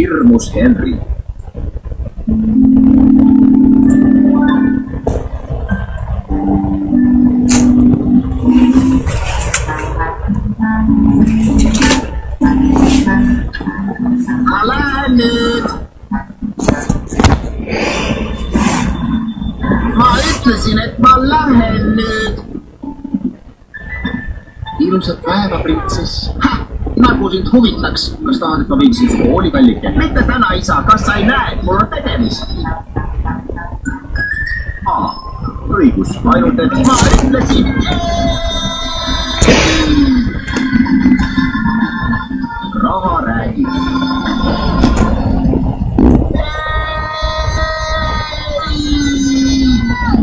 hirmus Henry. Ma lähen nüüd. Ma ütlesin, et ma lähen nüüd. Ilusat päeva, printsess. Nagu sind huvitaks. Kas tahad, et ma viiksin su kooli, kallike? Mitte täna, isa. Kas sa ei näe, et mul on tegemist? Õigus. Ainult, et ma ütlesin. Raha räägib.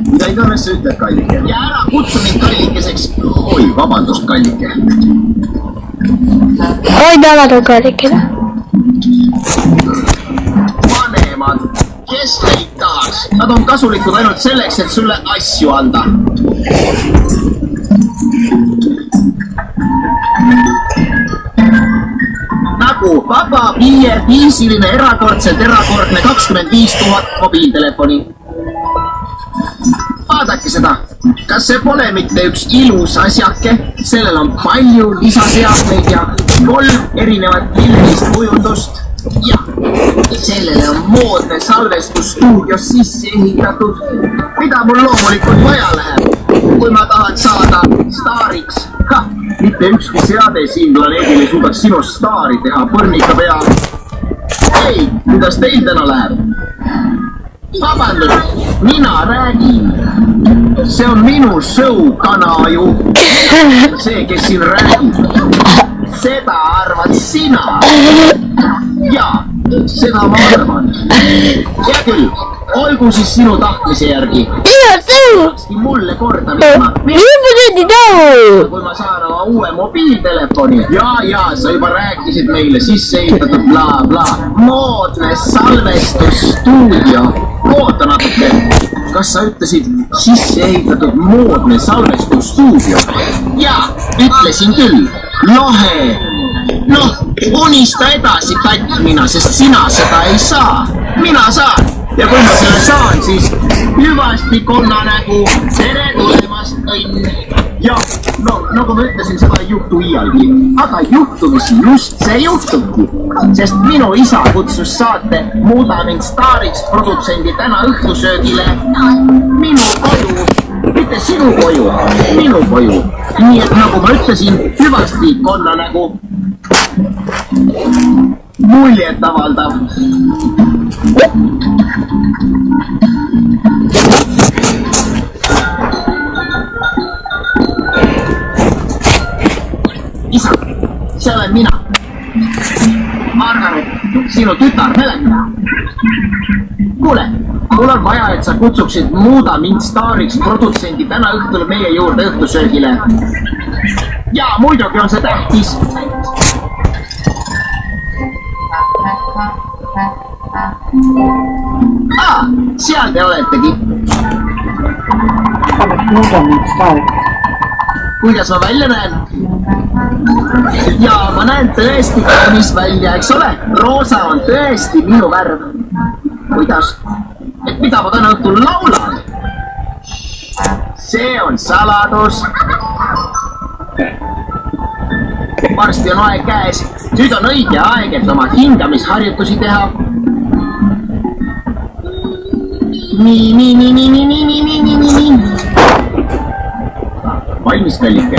Mida iganes sa ütled, kallike? Ja ära kutsu mind kallikeseks. Oi, vabandust, kallike. Oi, vabandust, kallike. Vanemad, kes neid tahaks? Nad on kasulikud ainult selleks, et sulle asju anda. Nagu vaba viisiline erakordselt erakordne 25 000 mobiiltelefoni. Vaadake seda. Kas see pole mitte üks ilus asjake? Sellel on palju lisaseadmeid ja 3 erinevat lillelist kujundust. Ja sellele on moodne salvestusstuudios sisse ehitatud, mida mul loomulikult vaja läheb, kui ma tahan saada staariks. Mitte ükski seade siin planeedil ei suudaks sinust staari teha põrnika peal. Hei, kuidas teil täna läheb? Vabandust, mina räägin. See on minu show, kana ju. See, kes siin räägib. Seda arvad sina. Jaa, seda ma arvan. Hea küll, olgu siis sinu tahtmise järgi. Mulle korda minna. Kui ma saan oma uue mobiiltelefoni. Jaa, sa juba rääkisid meile sisse ehitatud bla bla. Moodne salvestusstuudio. Oota natuke. Kas sa ütlesid sisse ehitatud moodne salvestusstuudio? Jaa, ütlesin küll. Lahe. Noh, unista edasi kattmina, sest sina seda ei saa. Mina saan. Ja kui ma selle saan, siis hüvasti konnanägu. Tere tulemast, õnn. Ja, no, nagu ma ütlesin, seda ei juhtu iialgi. Aga juhtumisi just see juhtubki. Sest minu isa kutsus saate Muuda mind staariks produtsendi täna õhtusöögile. Minu koju. Mitte sinu koju, minu koju. Nii et nagu ma ütlesin, hüvasti konnanägu. Muljet avaldav. Isa, see olen mina. Margaret, sinu tütar Helena. Kuule, mul on vaja, et sa kutsuksid Muuda mind staariks produtsendi täna õhtul meie juurde õhtusöögile. Ja muidugi on see tähtis. Seal te oletegi. Muuda mind staariks. Kuidas ma välja näen? Ja ma näen tõesti kaunis välja, eks ole? Roosa on tõesti minu värv. Kuidas? Et mida ma täna õhtul laulan? See on saladus. Varsti on aeg käes. Nüüd on õige aeg, et oma hingamisharjutusi teha. Nii. Valmis, kallike.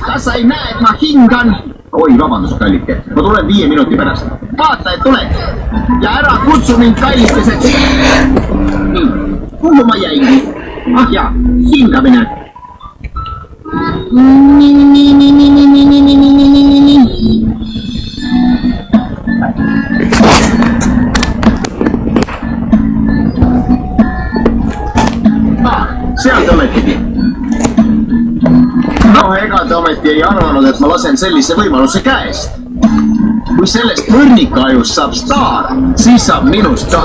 Kas sa ei näe, et ma hingan? Oi, vabandust, kallike. Ma tulen 5 minuti pärast. Vaata, et tuled. Ja ära kutsu mind kallikeseks. Nii, kuhu ma jäin? Ja, hingamine. Seal te oletegi. No, ega te ometi ei arvanud, et ma lasen sellise võimaluse käest. Kui sellest mõrnikaajust saab staar, siis saab minust ka.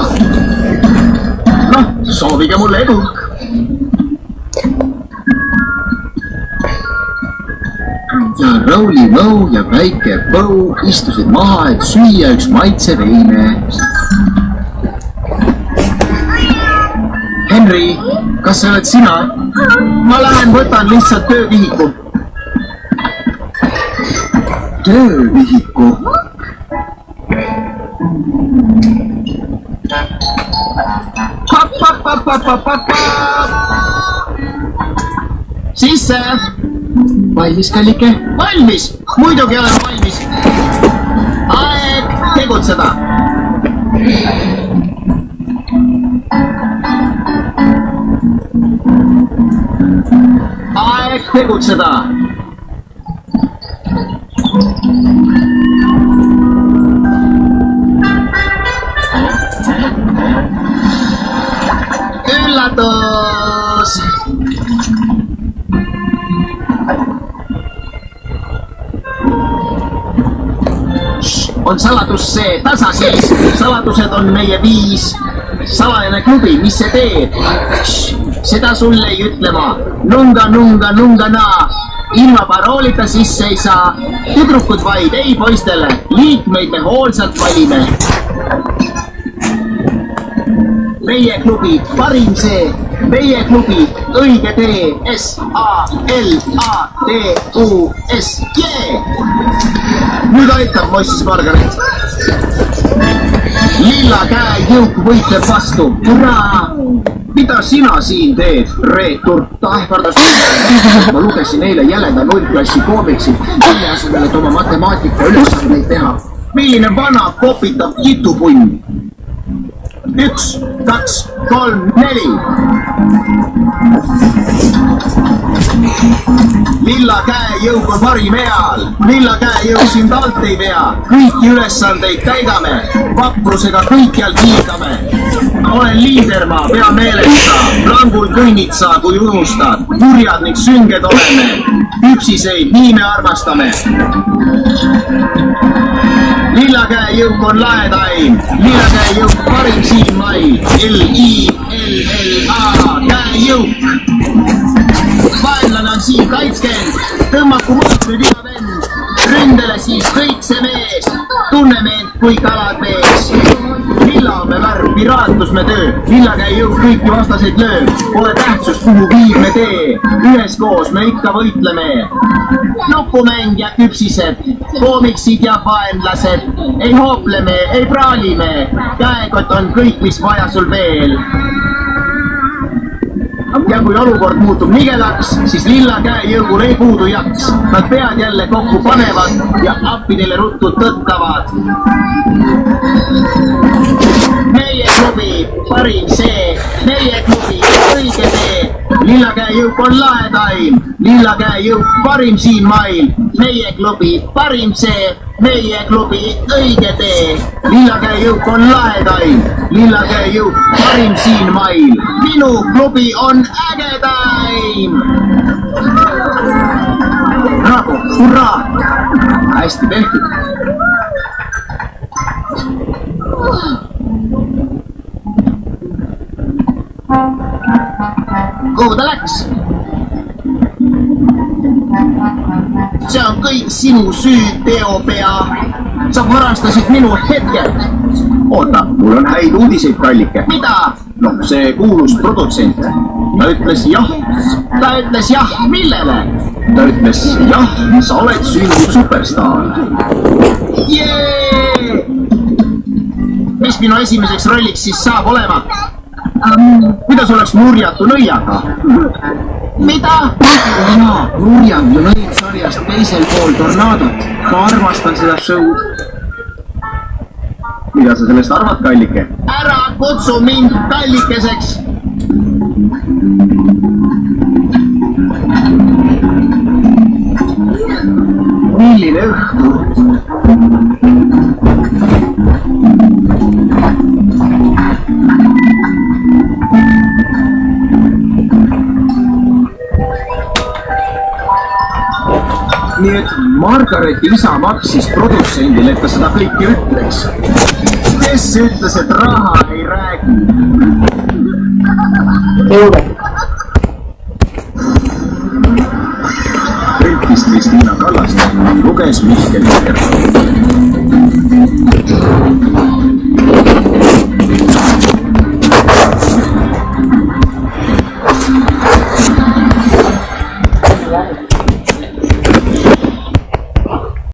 Noh, soovige mulle edu. ja Rauli Võu ja väike Põu istusid maha, et süüa üks maitseveine. Henri, kas sa oled sina? Ma lähen võtan lihtsalt töövihiku. Töövihiku? Sisse! Valmis, kallike? Valmis! Muidugi olen valmis! Aeg tegutseda! Aeg tegutseda! Üllatus! On saladus see, tasa siis, saladused on meie viis. Salajane klubi, mis see teeb? Seda sulle ei ütle ma. Nunga, nunga, nunga naa. Ilma paroolita sisse ei saa. Tüdrukud vaid, ei poistele. Liikmeid me hoolsalt valime. Meie klubi, parim see. Meie klubi, õige tee. S-A-L-A-D-U-S. Nüüd aitab moissis Margaret. Lilla käe jõuk võitleb vastu. Hurraa! Mida sina siin teed, reetur? Ta ähvardas. Ma lugesin eile jäleda 0 klassi koomiksi, mille asemel, et oma matemaatika ülesandeid teha. Milline vana kopitab kitupunn? 1, 2, 3, 4. Lilla käejõuk on parim eal. Lilla käejõuk sind alt ei vea. Kõiki ülesandeid täidame. Vaprusega kõikjal kiigame. Olen liidermaa, pea meelesta. Langul kõnnid sa, kui unustad. Kurjad ning sünged oleme. Hüpsiseid, nii me armastame. Lilla käejõuk on laedaim. Lilla käejõuk parim siin mail. L-I-L-L-A käejõuk. Vaenlane on siin kaitskend. Tõmmaku mõõt nüüd iga vend. Ründele siis kõik see mees. Tunneme end kui kalad mees. Lilla on me värv, piraatus me töö. Lilla käejõuk kõiki vastaseid lööb. Pole tähtsust, kuhu viib me tee. Üheskoos me ikka võitleme. Nupumäng ja küpsised, koomiksid ja vaenlased. Ei hoopleme, ei praalime. Käekott on kõik, mis vaja sul veel. Ja kui olukord muutub nigedaks, siis Lilla käejõugul ei puudu jaks. Nad pead jälle kokku panevad ja appi neile ruttu tõttavad. Meie klubi, parim see, meie klubi, õige tee. Lilla käejõuk on laedaim, Lilla käejõuk parim siin mail. Meie klubi, parim see, meie klubi, õige tee. Lilla käejõuk on laedaim, Lilla käejõuk parim siin mail. Minu klubi on ägedaim! Bravo, hurraa! Hästi tehtud! Kuhu ta läks? See on kõik sinu süü, teopea. Sa varastasid minu hetke. Oota, mul on häid uudiseid, kallike. Mida? No, see kuulus produtsent. Ta ütles jah. Ta ütles jah, millele? Ta ütles jah, sa oled sündinud superstaar. Jee! Mis minu esimeseks rolliks siis saab olema? Kuidas oleks Nurjatu nõiaga? Mida? Nurjatu nõid sarjast teisel pool tornaadot. Ma armastan seda show'd. Mida sa sellest arvad, kallike? Ära kutsu mind kallikeseks! Milline õhtu? Nii et Margareti isa maksis produtsendile, et ta seda kõike ütleks. Kes ütles, et raha ei räägi? Tõlkis Kristiina Kallast. käes Mihkel Peterson .